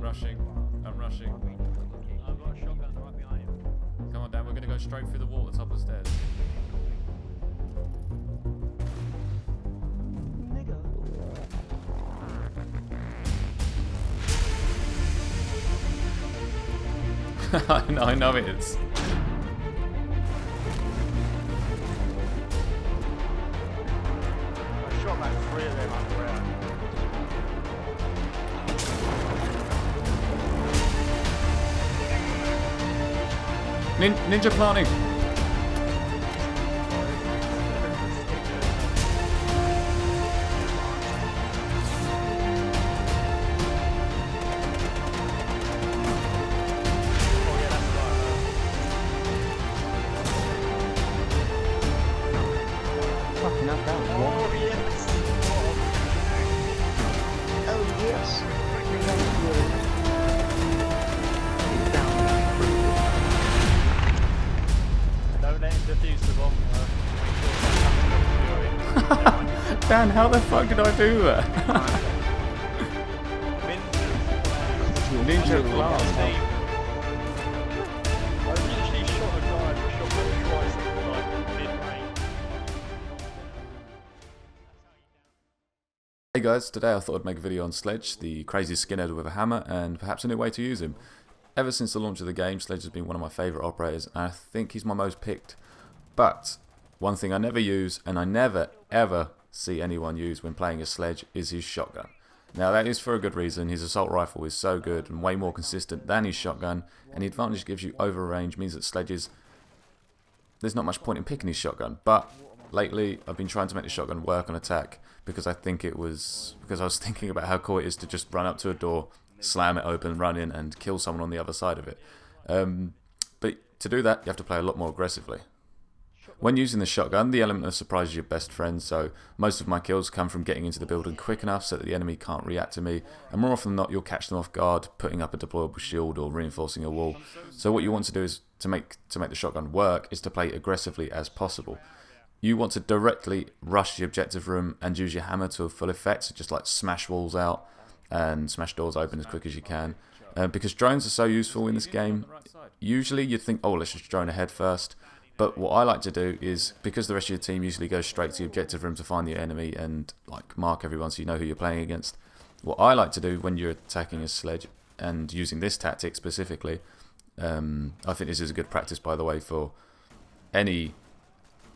rushing. I'm rushing. I've got a shotgun right behind you. Come on, Dan. We're gonna go straight through the wall at the top of the stairs. I know it is. I shot like 3 of them up around. Ninja planting. Fucking up that one. Oh yes! Oh yes. Don't let him defuse the bomb. Dan, how the fuck did I do that? Ninja blast. I literally shot a guy with a shotgun twice like mid-range. Hey guys, today I thought I'd make a video on Sledge, the crazy skinhead with a hammer, and perhaps a new way to use him. Ever since the launch of the game, Sledge has been one of my favourite operators, and I think he's my most picked. But one thing I never use, and I never ever see anyone use when playing as Sledge, is his shotgun. Now that is for a good reason. His assault rifle is so good and way more consistent than his shotgun, and the advantage it gives you over range means that Sledge's, there's not much point in picking his shotgun. But lately I've been trying to make the shotgun work on attack because I was thinking about how cool it is to just run up to a door, slam it open, run in and kill someone on the other side of it. But to do that you have to play a lot more aggressively. When using the shotgun, the element of surprise is your best friend, so most of my kills come from getting into the building quick enough so that the enemy can't react to me, and more often than not you'll catch them off guard, putting up a deployable shield or reinforcing a wall. So what you want to do is to make the shotgun work is to play aggressively as possible. You want to directly rush the objective room and use your hammer to full effect, so just like smash walls out and smash doors open as quick as you can. Because drones are so useful in this game, usually you'd think, oh, let's just drone ahead first. But what I like to do is, because the rest of your team usually goes straight to the objective room to find the enemy and like mark everyone so you know who you're playing against, what I like to do when you're attacking a Sledge and using this tactic specifically, I think this is a good practice by the way for any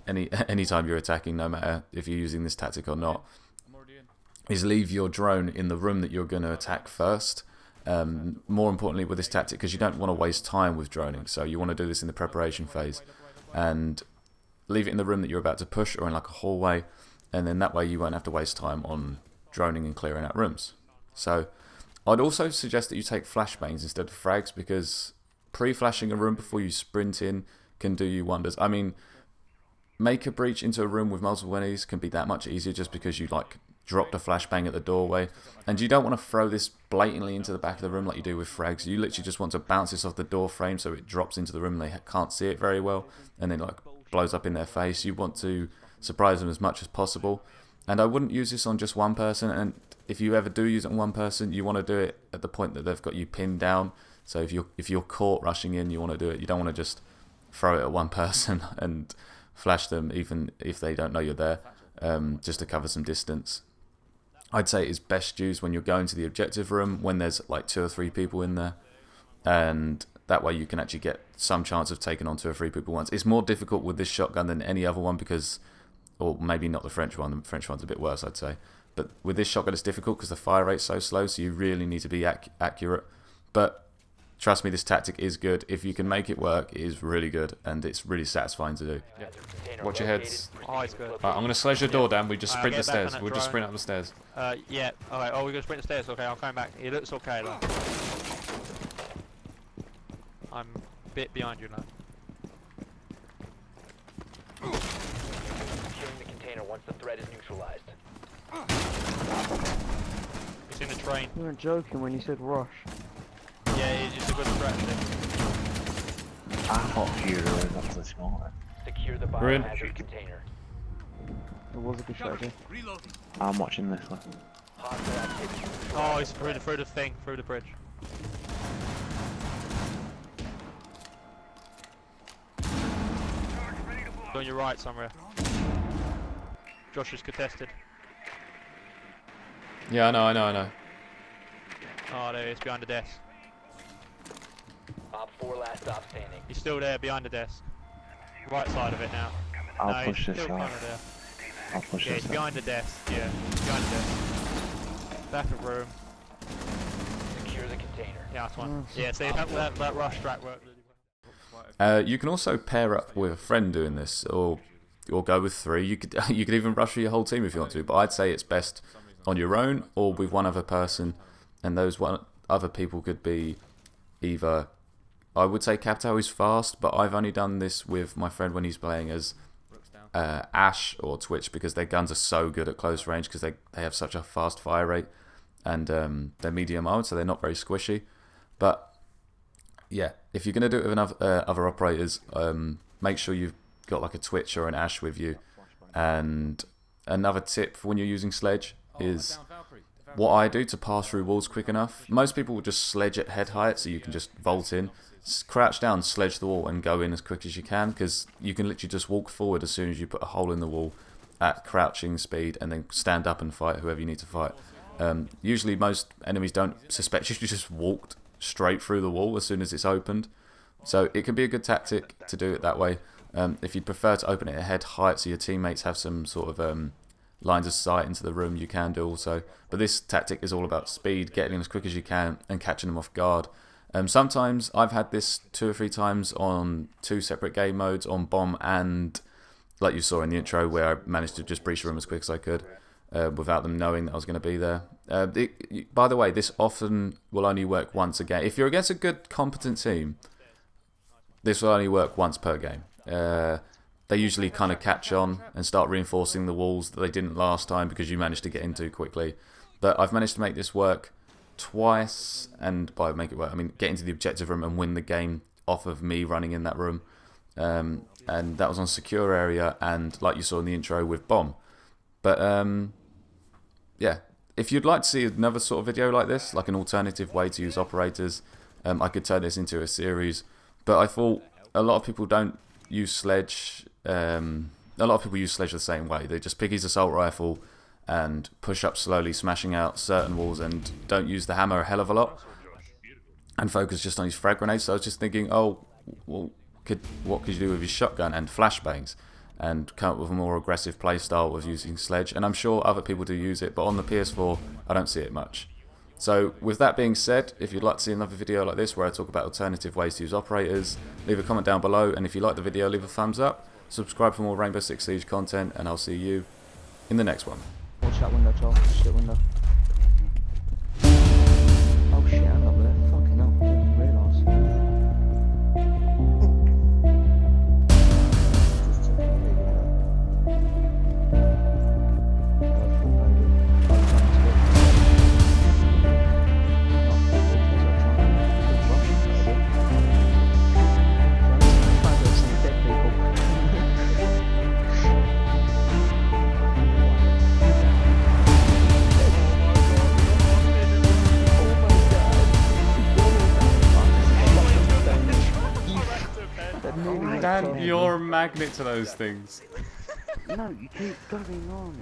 time you're attacking, no matter if you're using this tactic or not, is leave your drone in the room that you're going to attack first. More importantly with this tactic, because you don't want to waste time with droning, so you want to do this in the preparation phase and leave it in the room that you're about to push or in like a hallway, and then that way you won't have to waste time on droning and clearing out rooms. So I'd also suggest that you take flashbangs instead of frags, because pre-flashing a room before you sprint in can do you wonders. I mean, make a breach into a room with multiple enemies can be that much easier just because you like dropped a flashbang at the doorway, and you don't want to throw this blatantly into the back of the room like you do with frags. You literally just want to bounce this off the door frame so it drops into the room and they can't see it very well, and then like blows up in their face. You want to surprise them as much as possible, and I wouldn't use this on just one person, and if you ever do use it on one person you want to do it at the point that they've got you pinned down. So if you're caught rushing in, you want to do it. You don't want to just throw it at one person and flash them even if they don't know you're there, just to cover some distance. I'd say it's best used when you're going to the objective room when there's like 2 or 3 people in there, and that way you can actually get some chance of taking on 2 or 3 people once. It's more difficult with this shotgun than any other one because, or maybe not the French one, the French one's a bit worse I'd say, but with this shotgun it's difficult because the fire rate's so slow, so you really need to be accurate. But trust me, this tactic is good. If you can make it work, it is really good, and it's really satisfying to do. Yeah. Watch your heads. Oh, it's good. Right, I'm going to sledge the door down. We just sprint the get back on stairs. that We'll just drone. sprint up the stairs. Yeah. Alright, oh, we're gonna sprint the stairs. Okay, I'm coming back. It looks okay, look. I'm a bit behind you now. Securing the container once the threat is neutralized. It's in the train. You weren't joking when you said rush. Yeah, it's a good distraction. I'm not here enough this morning. Secure the We're in. biohazard container. It was a good strategy. I'm watching this one. Hostile activity. Oh, it's through the thing, through the bridge. On your right somewhere. Josh is contested. Yeah, I know. Oh, there he is, behind the desk. Op 4 last stop standing. He's still there, behind the desk. Right side of it now. I'll No, push he's this still out. kind of there. I'll push Yeah, this he's out. behind the desk. Yeah, behind the desk. Back of room. Secure the container. Yeah, that's one. Yeah, see, that rush track worked really well. You can also pair up with a friend doing this, or go with 3. You could you could even rush for your whole team if you want to. But I'd say it's best on your own or with one other person, and those other people could be either. I would say Captel is fast, but I've only done this with my friend when he's playing as Ash or Twitch, because their guns are so good at close range because they have such a fast fire rate, and they're medium armored, so they're not very squishy. But yeah, if you're going to do it with other operators, make sure you've got like a Twitch or an Ash with you. And another tip for when you're using Sledge is what I do to pass through walls quick enough. Most people will just sledge at head height, so you can just vault in, crouch down, sledge the wall, and go in as quick as you can, because you can literally just walk forward as soon as you put a hole in the wall at crouching speed, and then stand up and fight whoever you need to fight. Usually most enemies don't suspect you just walked straight through the wall as soon as it's opened, so it can be a good tactic to do it that way. If you'd prefer to open it at head height so your teammates have some sort of lines of sight into the room, you can do also. But this tactic is all about speed, getting in as quick as you can and catching them off guard. Sometimes I've had this 2 or 3 times on 2 separate game modes, on bomb and, like you saw in the intro, where I managed to just breach the room as quick as I could without them knowing that I was going to be there. By the way, this often will only work once a game. If you're against a good, competent team, this will only work once per game. They usually kind of catch on and start reinforcing the walls that they didn't last time because you managed to get in too quickly. But I've managed to make this work twice, and by make it work, I mean get into the objective room and win the game off of me running in that room. And that was on secure area, and like you saw in the intro with bomb. But yeah, if you'd like to see another sort of video like this, like an alternative way to use operators, I could turn this into a series. But I thought a lot of people don't use Sledge. A lot of people use Sledge the same way. They just pick his assault rifle and push up slowly, smashing out certain walls, and don't use the hammer a hell of a lot, and focus just on his frag grenades. So I was just thinking, oh, well, what could you do with his shotgun and flashbangs, and come up with a more aggressive playstyle with using Sledge. And I'm sure other people do use it, but on the PS4 I don't see it much. So with that being said, if you'd like to see another video like this where I talk about alternative ways to use operators, leave a comment down below, and if you like the video, leave a thumbs up, subscribe for more Rainbow Six Siege content, and I'll see you in the next one. Watch that window, Joel. Watch that window. Oh shit, I'm up there. Fucking hell. Didn't realise. Just checking the window. Go for it, baby. Not trying to get some dead people. Dan, you're a magnet to those things. No, you keep going on.